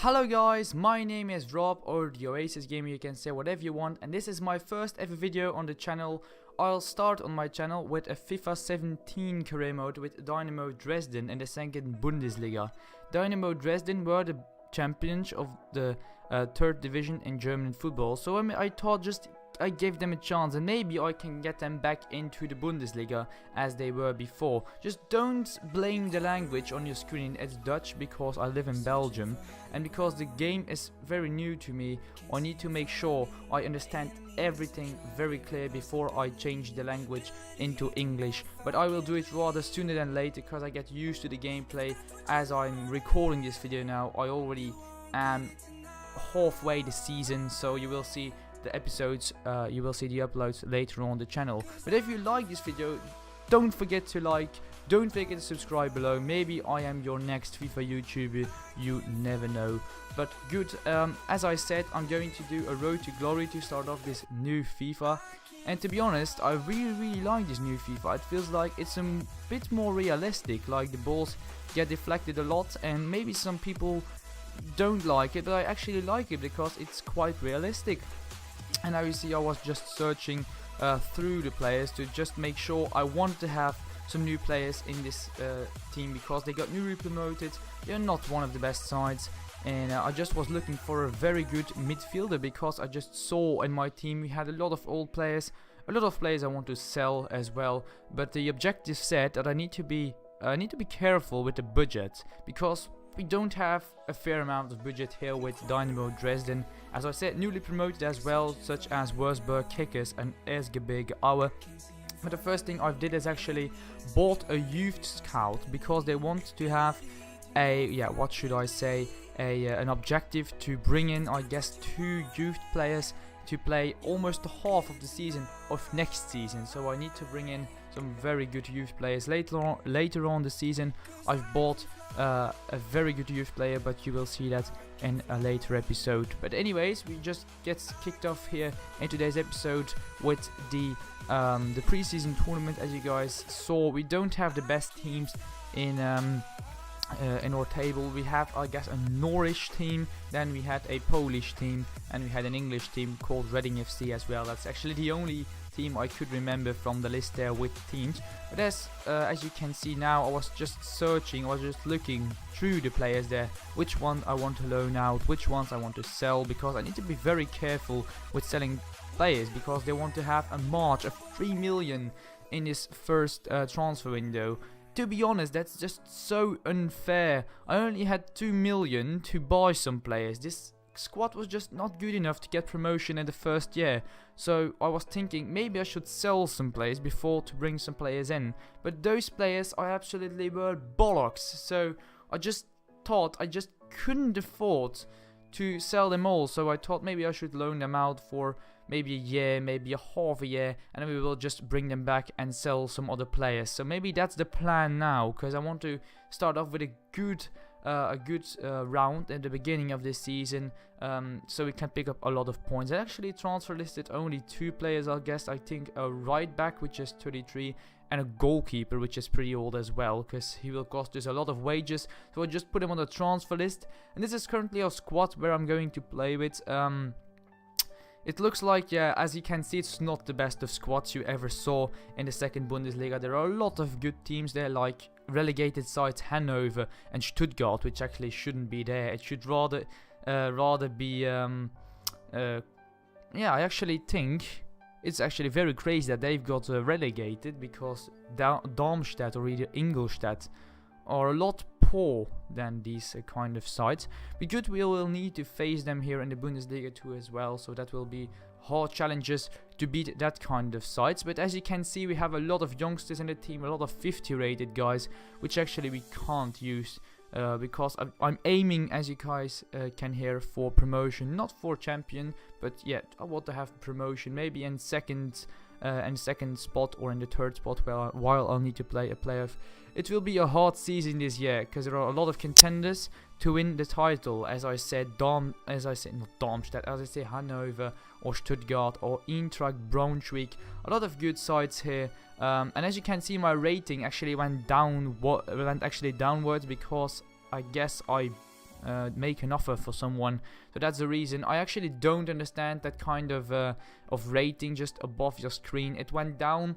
Hello guys, my name is Rob, or the Oasis Gamer, you can say whatever you want, and this is my first ever video on the channel. I'll start on my channel with a FIFA 17 career mode with Dynamo Dresden in the second Bundesliga. Dynamo Dresden were the champions of the third division in German football, so I thought I gave them a chance and maybe I can get them back into the Bundesliga as they were before. Just don't blame the language on your screen as Dutch, because I live in Belgium and because the game is very new to me. I need to make sure I understand everything very clear before I change the language into English, but I will do it rather sooner than later because I get used to the gameplay. As I'm recording this video now, I already am halfway the season, so you will see the episodes, you will see the uploads later on the channel. But if you like this video, don't forget to like, don't forget to subscribe below. Maybe I am your next FIFA YouTuber, you never know. But good, as I said, I'm going to do a road to glory to start off this new FIFA. And to be honest, I really like this new FIFA. It feels like it's a bit more realistic, like the balls get deflected a lot, and maybe some people don't like it, but I actually like it because it's quite realistic. And now you see I was just searching through the players to just make sure I wanted to have some new players in this team because they got newly promoted. They're not one of the best sides, and I just was looking for a very good midfielder because I just saw in my team we had a lot of old players, a lot of players I want to sell as well. But the objective said that I need to be careful with the budget because we don't have a fair amount of budget here with Dynamo Dresden. As I said, newly promoted as well, such as Wolfsburg Kickers and SGB Aue. But the first thing I did is actually bought a youth scout because they want to have a, what should I say, an objective to bring in, I guess, 2 youth players to play almost half of the season of next season. So I need to bring in some very good youth players later on the season. I've bought a very good youth player, but you will see that in a later episode. But anyways, we just get kicked off here in today's episode with the preseason tournament. As you guys saw, we don't have the best teams in our table. We have, I guess, a Norwich team, then we had a Polish team, and we had an English team called Reading FC as well. That's actually the only team I could remember from the list there with teams. But as you can see now, I was just searching, I was just looking through the players there, which one I want to loan out, which ones I want to sell, because I need to be very careful with selling players because they want to have a march of 3 million in this first transfer window. To be honest, that's just so unfair. I only had 2 million to buy some players. This squad was just not good enough to get promotion in the first year. So I was thinking maybe I should sell some players before to bring some players in. But those players I absolutely were bollocks. So I just thought I just couldn't afford to sell them all. So I thought maybe I should loan them out for maybe a year, maybe a half a year, and then we will just bring them back and sell some other players. So maybe that's the plan now, because I want to start off with a good round at the beginning of this season, so we can pick up a lot of points. I actually transfer listed only 2 players, I guess. I think a right back, which is 33, and a goalkeeper, which is pretty old as well, because he will cost us a lot of wages. So I just put him on the transfer list, and this is currently our squad where I'm going to play with. It looks like, yeah, as you can see, it's not the best of squads you ever saw in the second Bundesliga. There are a lot of good teams there, like relegated sides Hanover and Stuttgart, which actually shouldn't be there. It should rather be, I actually think it's actually very crazy that they've got relegated, because Darmstadt or either Ingolstadt are a lot poor than these kind of sides. Because we will need to face them here in the Bundesliga too as well, so that will be hard challenges to beat that kind of sides. But as you can see, we have a lot of youngsters in the team, a lot of 50 rated guys, which actually we can't use because I'm aiming, as you guys can hear, for promotion, not for champion, but yet I want to have promotion, maybe in second spot or in the third spot, while I'll need to play a playoff. It will be a hard season this year because there are a lot of contenders to win the title. As I said, not Darmstadt, as I say, Hanover or Stuttgart or Eintracht Braunschweig. A lot of good sides here. And as you can see, my rating actually went downwards because I guess I make an offer for someone. So that's the reason. I actually don't understand that kind of rating just above your screen. It went down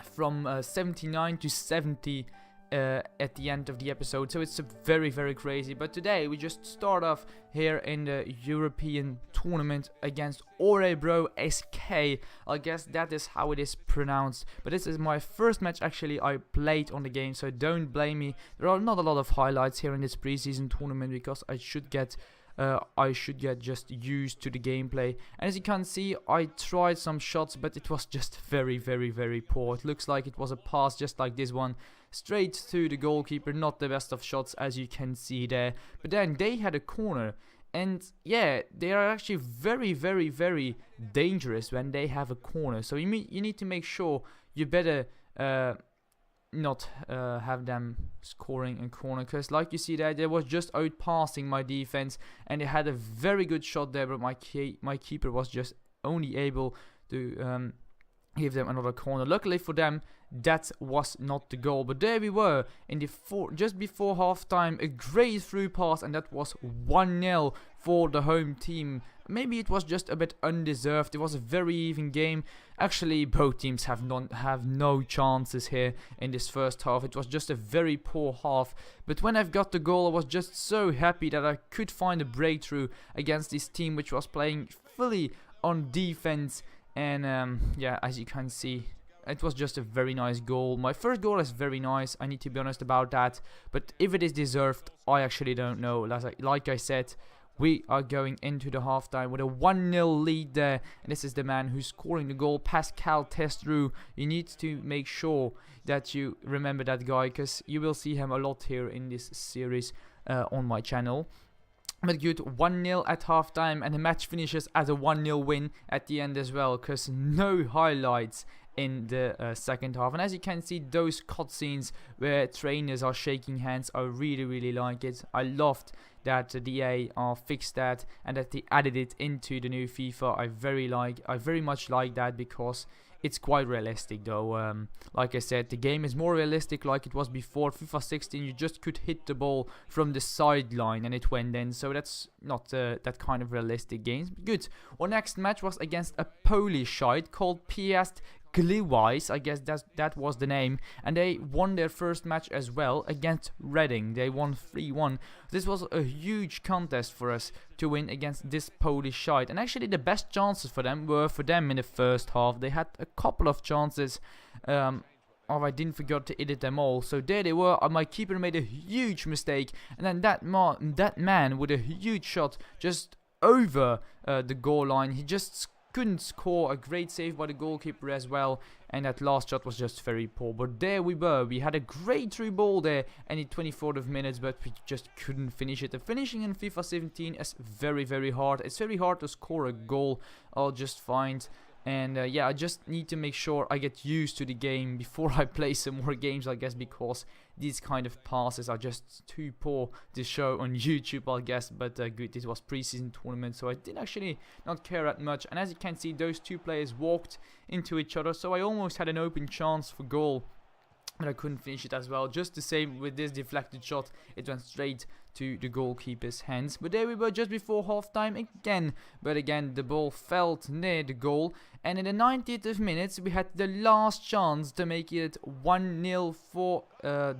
from 79 to 70 at the end of the episode, so it's very, very crazy. But today we just start off here in the European tournament against Orebro SK. I guess that is how it is pronounced, but this is my first match actually I played on the game, so don't blame me. There are not a lot of highlights here in this preseason tournament because I should get just used to the gameplay. And as you can see, I tried some shots, but it was just very, very, very poor. It looks like it was a pass just like this one, straight to the goalkeeper. Not the best of shots, as you can see there. But then they had a corner, and yeah, they are actually very, very, very dangerous when they have a corner. So you need to make sure you better not have them scoring in corner, because like you see there, they was just outpassing my defense, and they had a very good shot there, but my keeper was just only able to give them another corner. Luckily for them, that was not the goal. But there we were in the just before halftime, a great through pass, and that was 1-0 for the home team. Maybe it was just a bit undeserved. It was a very even game. Actually, both teams have no chances here in this first half. It was just a very poor half. But when I've got the goal, I was just so happy that I could find a breakthrough against this team, which was playing fully on defense. And yeah, as you can see, it was just a very nice goal. My first goal is very nice, I need to be honest about that. But if it is deserved, I actually don't know. Like I said, we are going into the halftime with a 1-0 lead there. And this is the man who's scoring the goal, Pascal Testru. You need to make sure that you remember that guy, because you will see him a lot here in this series on my channel. But good, 1-0 at halftime, and the match finishes as a 1-0 win at the end as well, because no highlights in the second half. And as you can see, those cutscenes where trainers are shaking hands, I really, really like it. I loved that the EA fixed that and that they added it into the new FIFA. I very much like that, because it's quite realistic though. Like I said, the game is more realistic like it was before. FIFA 16, you just could hit the ball from the sideline and it went in, so that's not that kind of realistic games. Good. Our next match was against a Polish side called Piast Gliwice, I guess that was the name, and they won their first match as well against Reading. They won 3-1. This was a huge contest for us to win against this Polish side, and actually the best chances for them were in the first half. They had a couple of chances, I didn't forget to edit them all. So there they were. My keeper made a huge mistake, and then that man with a huge shot just over the goal line. He just couldn't score. A great save by the goalkeeper as well, and that last shot was just very poor. But there we were. We had a great through ball there in the 24th of minutes, but we just couldn't finish it. The finishing in FIFA 17 is very, very hard. It's very hard to score a goal. I'll just find. And yeah, I just need to make sure I get used to the game before I play some more games, I guess, because these kind of passes are just too poor to show on YouTube, I guess. But good, this was preseason tournament, so I did actually not care that much. And as you can see, those two players walked into each other, so I almost had an open chance for goal, but I couldn't finish it as well. Just the same with this deflected shot, it went straight to the goalkeeper's hands. But there we were just before halftime again. But again, the ball fell near the goal. And in the 90th of minutes, we had the last chance to make it 1-0 for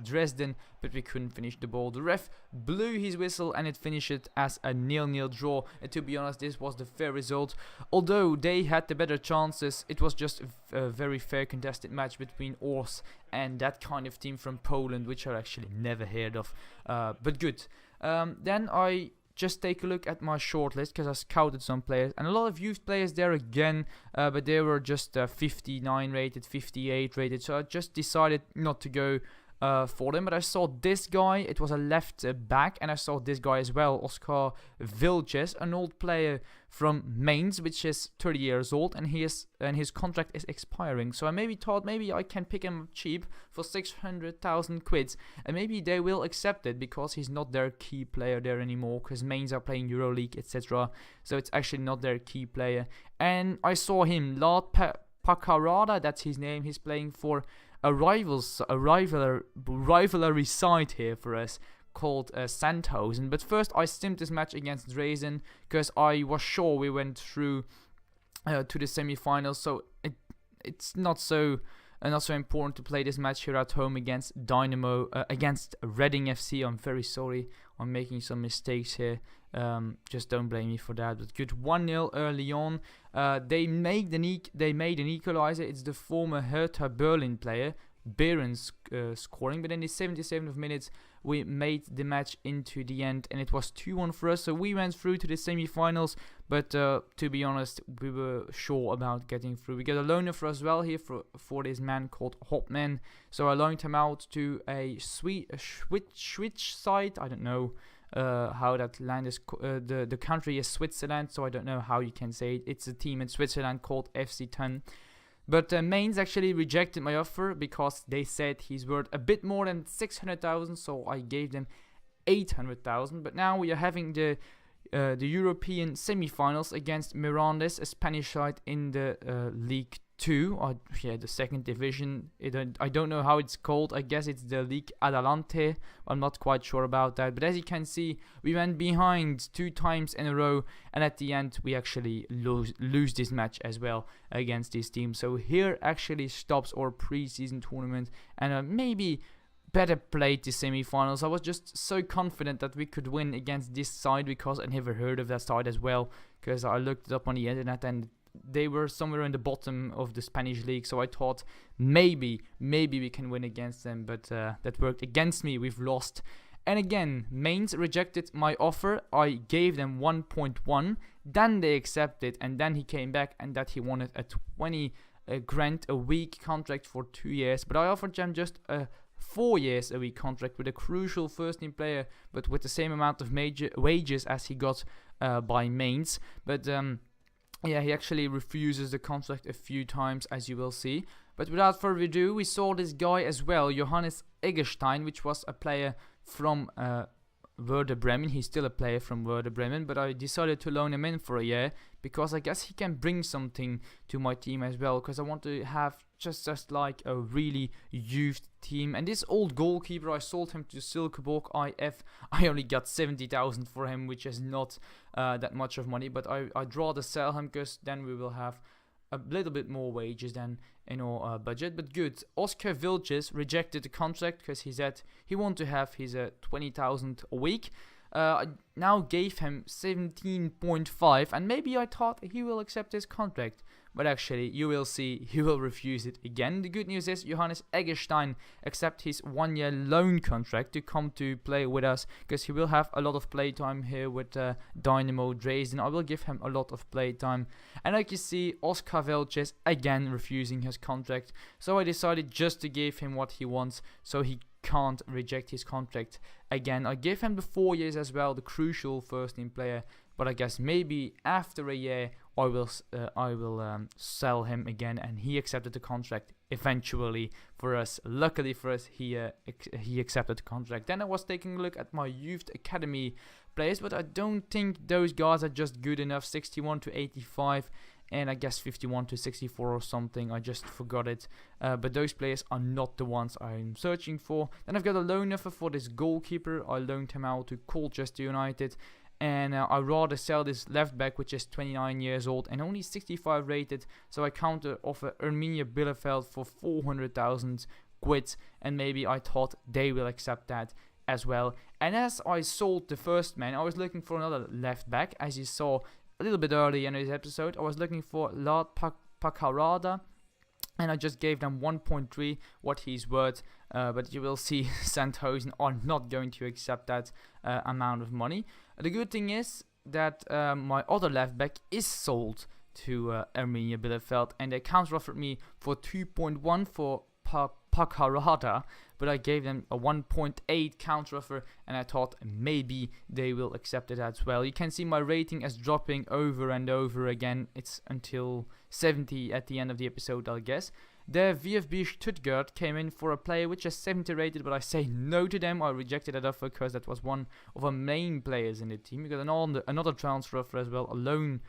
Dresden. But we couldn't finish the ball. The ref blew his whistle and it finished it as a 0-0 draw. And to be honest, this was the fair result. Although they had the better chances, it was just a very fair contested match between Ors and that kind of team from Poland, which I actually never heard of. But good. Then I just take a look at my shortlist, because I scouted some players, and a lot of youth players there again, but they were just 59 rated, 58 rated, so I just decided not to go for them. But I saw this guy, it was a left back, and I saw this guy as well, Oscar Vilches, an old player from Mainz, which is 30 years old, and his contract is expiring. So I thought maybe I can pick him up cheap for 600,000 quids, and maybe they will accept it, because he's not their key player there anymore, because Mainz are playing EuroLeague, etc. So it's actually not their key player. And I saw him, Lard Pakarada, that's his name. He's playing for a rivalry side here for us called Sandhausen. But first I simmed this match against Dresden because I was sure we went through to the semi-finals, so it's not so important to play this match here at home against against Reading FC. I'm very sorry, I'm making some mistakes here. Just don't blame me for that. But good 1-0 early on. They made an equalizer. It's the former Hertha Berlin player Behrens scoring, but in the 77th minutes we made the match into the end, and it was 2-1 for us. So we went through to the semi-finals, but to be honest, we were sure about getting through. We got a loan offer as well here for this man called Hopman. So I loaned him out to a Switch side. I don't know how that land is. The country is Switzerland, so I don't know how you can say it. It's a team in Switzerland called FC Thun. But Mainz actually rejected my offer because they said he's worth a bit more than 600,000, so I gave them 800,000. But now we are having the European semi-finals against Mirandes, a Spanish side in the League 2, or the second division. I don't know how it's called. I guess it's the League Adelante. I'm not quite sure about that. But as you can see, we went behind 2 times in a row, and at the end we actually lose this match as well against this team. So here actually stops our preseason tournament, and maybe better played the semi-finals. I was just so confident that we could win against this side because I never heard of that side as well, because I looked it up on the internet and they were somewhere in the bottom of the Spanish league. So I thought maybe we can win against them, but that worked against me. We've lost. And again, Mainz rejected my offer. I gave them 1.1, then they accepted, and then he came back and that he wanted a 20 grand a week contract for 2 years, but I offered them just a 4 years a week contract with a crucial first team player, but with the same amount of wages as he got by Mainz. But yeah, he actually refuses the contract a few times, as you will see. But without further ado, we saw this guy as well, Johannes Eggestein, which was a player from Werder Bremen. He's still a player from Werder Bremen, but I decided to loan him in for a year because I guess he can bring something to my team as well, because I want to have just like a really youth team. And this old goalkeeper, I sold him to Silkeborg IF. I only got 70,000 for him, which is not that much of money, but I'd rather sell him because then we will have a little bit more wages than in our budget. But good, Oscar Vilches rejected the contract because he said he wanted to have his 20,000 a week. I now gave him 17.5, and maybe I thought he will accept his contract, but actually you will see he will refuse it again. The good news is Johannes Eggestein accepts his 1-year loan contract to come to play with us, because he will have a lot of playtime here with Dynamo Dresden. I will give him a lot of playtime. And like you see, Oscar Velches again refusing his contract, so I decided just to give him what he wants so he can't reject his contract again. I gave him the 4 years as well, the crucial first team player, but I guess maybe after a year I will sell him again, and he accepted the contract eventually for us. Luckily for us, he accepted the contract. Then I was taking a look at my youth academy players, but I don't think those guys are just good enough. 61 to 85. And I guess 51 to 64 or something, I just forgot it. But those players are not the ones I'm searching for. Then I've got a loan offer for this goalkeeper. I loaned him out to Colchester United. And I'd rather sell this left back, which is 29 years old and only 65 rated. So I counter offer Arminia Bielefeld for 400,000 quid. And maybe I thought they will accept that as well. And as I sold the first man, I was looking for another left back, as you saw a little bit early in this episode. I was looking for Lard Pacarada, and I just gave them 1.3 what he's worth, but you will see Sandhausen are not going to accept that amount of money. The good thing is that my other left back is sold to Arminia Bielefeld, and they counter offered me for 2.1 for Pacarada, but I gave them a 1.8 counter offer, and I thought maybe they will accept it as well. You can see my rating is dropping over and over again. It's until 70 at the end of the episode, I guess. The VfB Stuttgart came in for a player which is 70 rated, but I say no to them. I rejected that offer because that was one of our main players in the team. We got another transfer offer as well, a loan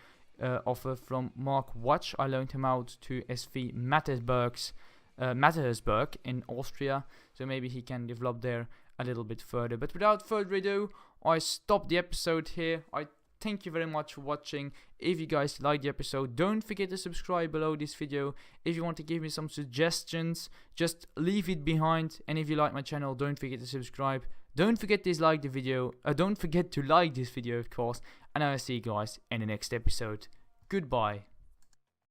offer from Mark Watch. I loaned him out to SV Mattersburg in Austria, so maybe he can develop there a little bit further. But without further ado, I stop the episode here. I thank you very much for watching. If you guys like the episode, don't forget to subscribe below this video. If you want to give me some suggestions, just leave it behind. And if you like my channel, don't forget to subscribe. Don't forget to like the video. Don't forget to like this video, of course. And I will see you guys in the next episode. Goodbye.